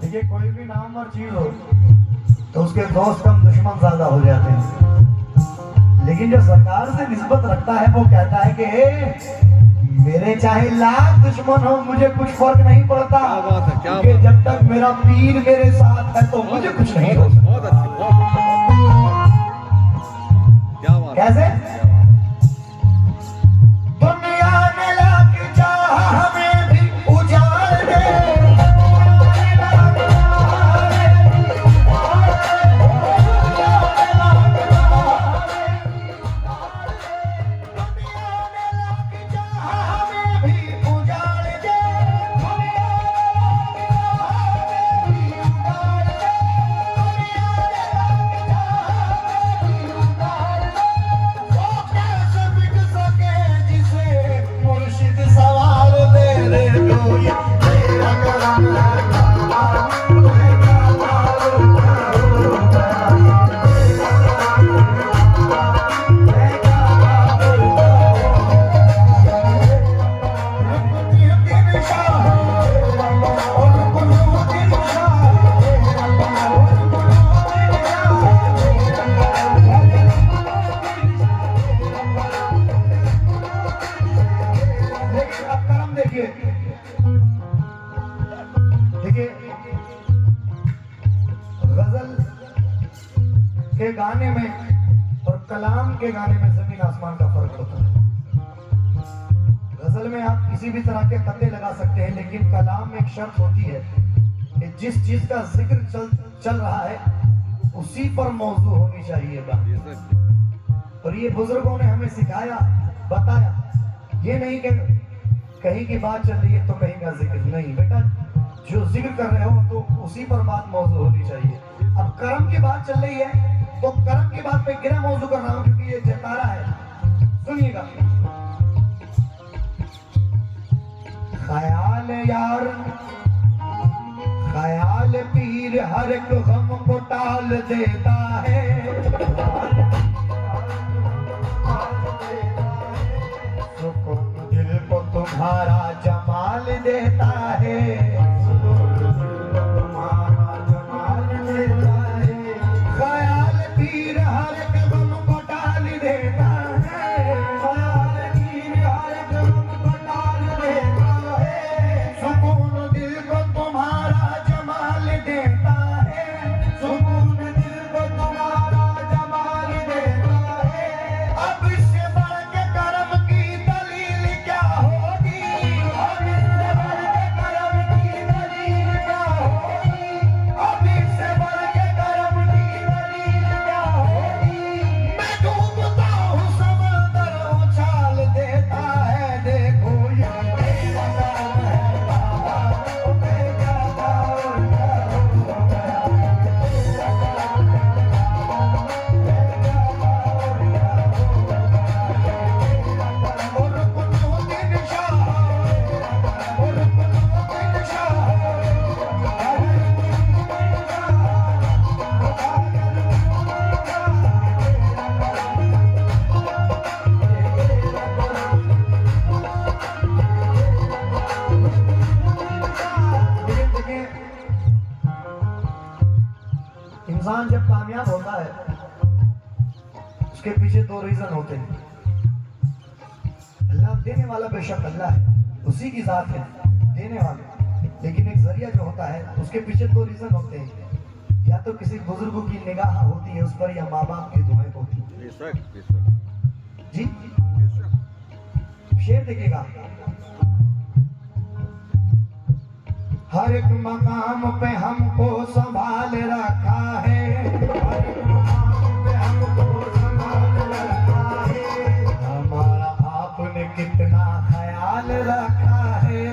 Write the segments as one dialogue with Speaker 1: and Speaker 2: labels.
Speaker 1: देखिए कोई भी नामवर चीज हो तो उसके दोस्त कम दुश्मन ज्यादा हो जाते हैं, लेकिन जो सरकार से निस्बत रखता है वो कहता है कि मेरे चाहे लाख दुश्मन हो मुझे कुछ फर्क नहीं पड़ता, क्योंकि जब तक मेरा पीर मेरे साथ है तो मुझे कुछ नहीं हो सकता। कैसे दुनिया ने लाख चाहा हमें भी उजाड़ दे, के गाने में और कलाम के गाने में जमीन आसमान का फर्क होता है। गजल में आप किसी भी तरह के कते लगा सकते हैं, लेकिन कलाम में एक शर्त होती है कि जिस चीज का जिक्र चल रहा है उसी पर मौजू होनी चाहिए बात। और ये बुजुर्गों ने हमें सिखाया, बताया, ये नहीं कि कहीं की बात चल रही है तो कहीं का जिक्र नहीं। बेटा जो जिक्र कर रहे हो तो उसी पर बात मौजू होनी चाहिए। अब कर्म की बात चल रही है तो कर्म की बात पे गिरा मौजू कर रहा हूं क्योंकि ये जतारा है। सुनिएगा, ख्याल यार ख्याल पीर हर एक गम को टाल देता है, सुकून दिल को तुम्हारा जमाल देता है, इंसान जब कामयाब होता है उसके पीछे दो रीजन होते हैं। अल्लाह देने वाला बेशक अल्लाह है, उसी की जात है देने वाला, लेकिन एक जरिया जो होता है उसके पीछे दो रीजन होते हैं। या तो किसी बुजुर्गों की निगाह होती है उस पर, या माँ बाप की दुआएं होती है। जी शेर देखिएगा, हर एक मकाम पे हमको संभाल रखा है, हर एक मकाम पे हमको संभाल रखा है, हमारा आपने कितना ख्याल रखा है,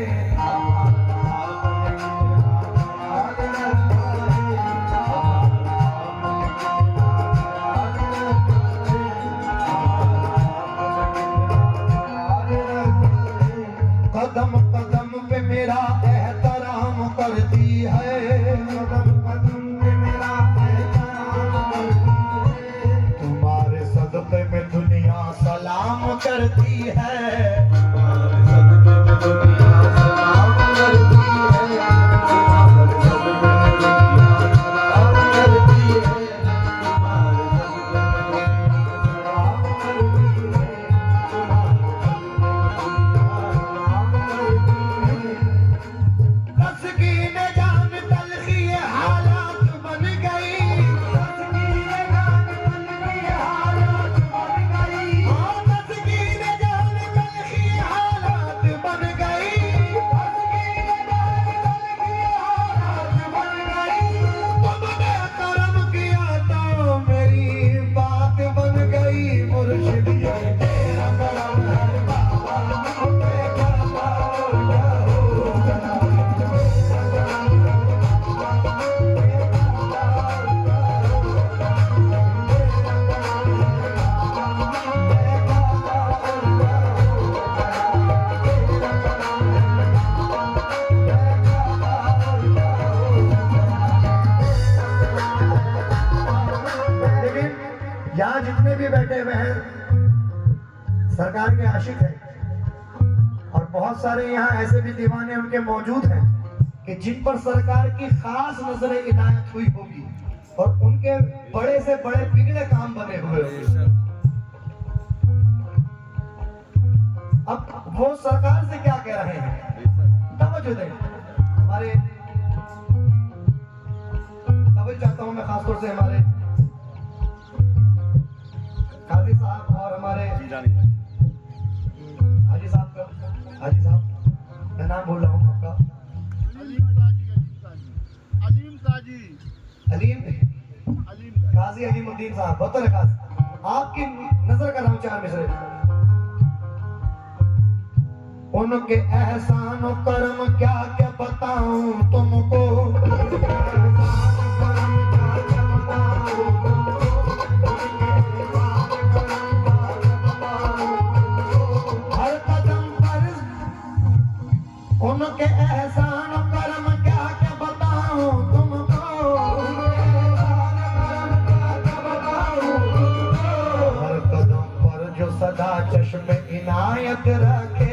Speaker 1: कदम कदम पे मेरा एहतराम करती है, कदम कदम पे मेरा एहतराम यहाँ जितने भी बैठे हुए हैं सरकार के आशिक हैं, और बहुत सारे यहाँ ऐसे भी दीवाने उनके मौजूद हैं कि जिन पर सरकार की खास नजर इनायत हुई होगी और उनके बड़े से बड़े बिगड़े काम बने हुए होंगे। अब वो सरकार से क्या कह रहे हैं, तवज्जो दें। हमारे तवज्जो चाहता हूं मैं खासतौर से हमारे काजी साहब और हमारे हाजी साहब, मैं नाम बोल रहा हूँ आपका, काजी अलीमुद्दीन साहब, बतौर खास आपकी नजर कर रहा हूँ 4 मिसरे। उनके एहसान और कर्म क्या क्या बताऊं तुमको, हर कदम पर उनके एहसान और कर्म क्या क्या बताऊं तुमको, हर कदम पर जो सदा चश्मे इनायत रखे